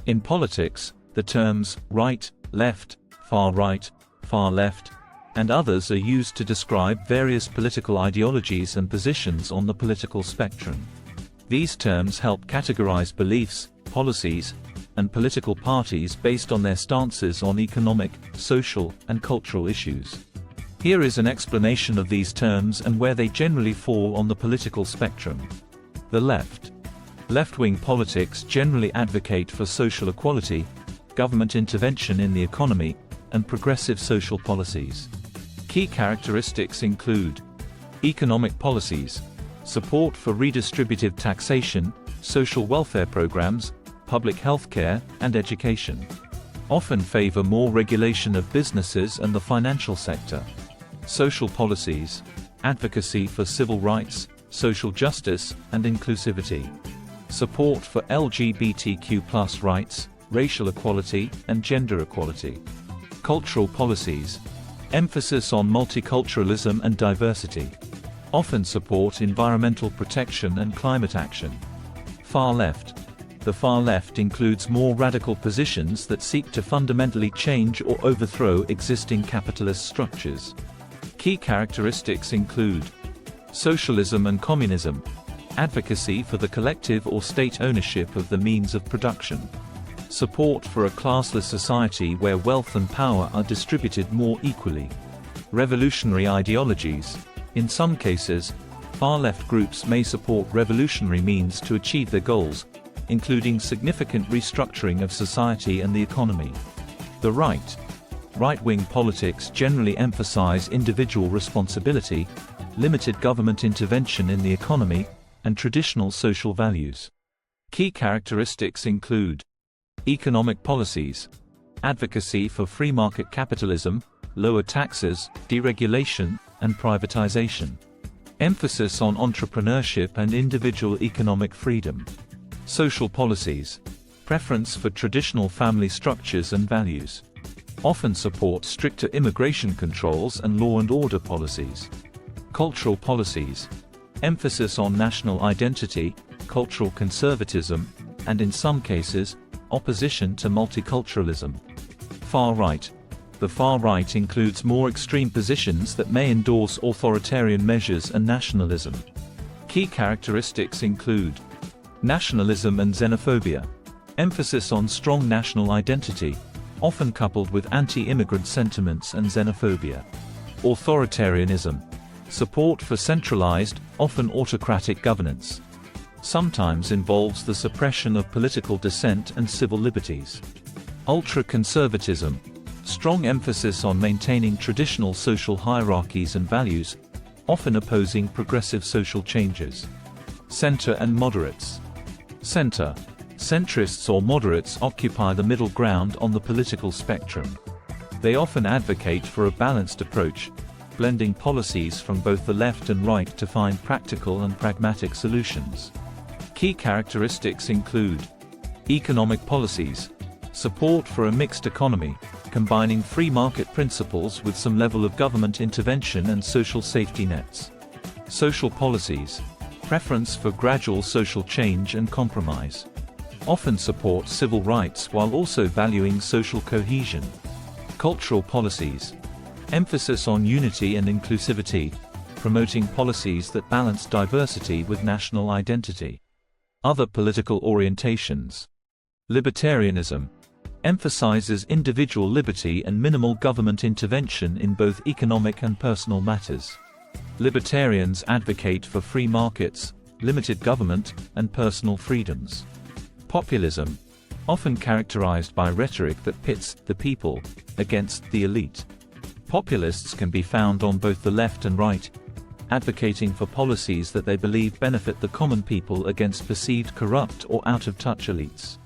In politics, the terms right, left, far left, and others are used to describe various political ideologies and positions on the political spectrum. These terms help categorize beliefs, policies, and political parties based on their stances on economic, social, and cultural issues. Here is an explanation of these terms and where they generally fall on the political spectrum. The left. Left-wing politics generally advocate for social equality, government intervention in the economy, and progressive social policies. Key characteristics include economic policies, support for redistributive taxation, social welfare programs, public health care, and education. Often favor more regulation of businesses and the financial sector. Social policies, advocacy for civil rights, social justice, and inclusivity. Support for LGBTQ+ rights, racial equality, and gender equality. Cultural policies, emphasis on multiculturalism and diversity. Often support environmental protection and climate action. Far left. The far left includes more radical positions that seek to fundamentally change or overthrow existing capitalist structures. Key characteristics include socialism and communism, advocacy for the collective or state ownership of the means of production, support for a classless society where wealth and power are distributed more equally, revolutionary ideologies. In some cases, far-left groups may support revolutionary means to achieve their goals, including significant restructuring of society and the economy. The right. Right-wing politics generally emphasize individual responsibility, limited government intervention in the economy, and traditional social values. Key characteristics include economic policies, advocacy for free market capitalism, lower taxes, deregulation, and privatization. Emphasis on entrepreneurship and individual economic freedom. Social policies, preference for traditional family structures and values. Often support stricter immigration controls and law and order policies. Cultural policies, emphasis on national identity, cultural conservatism, and in some cases, opposition to multiculturalism. Far right. The far right includes more extreme positions that may endorse authoritarian measures and nationalism. Key characteristics include nationalism and xenophobia, emphasis on strong national identity, often coupled with anti-immigrant sentiments and xenophobia. Authoritarianism, support for centralized, often autocratic governance. Sometimes involves the suppression of political dissent and civil liberties. Ultra-conservatism, strong emphasis on maintaining traditional social hierarchies and values, often opposing progressive social changes. Center and moderates. Center. Centrists or moderates occupy the middle ground on the political spectrum. They often advocate for a balanced approach, blending policies from both the left and right to find practical and pragmatic solutions. Key characteristics include economic policies, support for a mixed economy, combining free market principles with some level of government intervention and social safety nets. Social policies, preference for gradual social change and compromise. Often support civil rights while also valuing social cohesion. Cultural policies, emphasis on unity and inclusivity, promoting policies that balance diversity with national identity. Other political orientations. Libertarianism, emphasizes individual liberty and minimal government intervention in both economic and personal matters. Libertarians advocate for free markets, limited government, and personal freedoms. Populism, often characterized by rhetoric that pits the people against the elite. Populists can be found on both the left and right, advocating for policies that they believe benefit the common people against perceived corrupt or out-of-touch elites.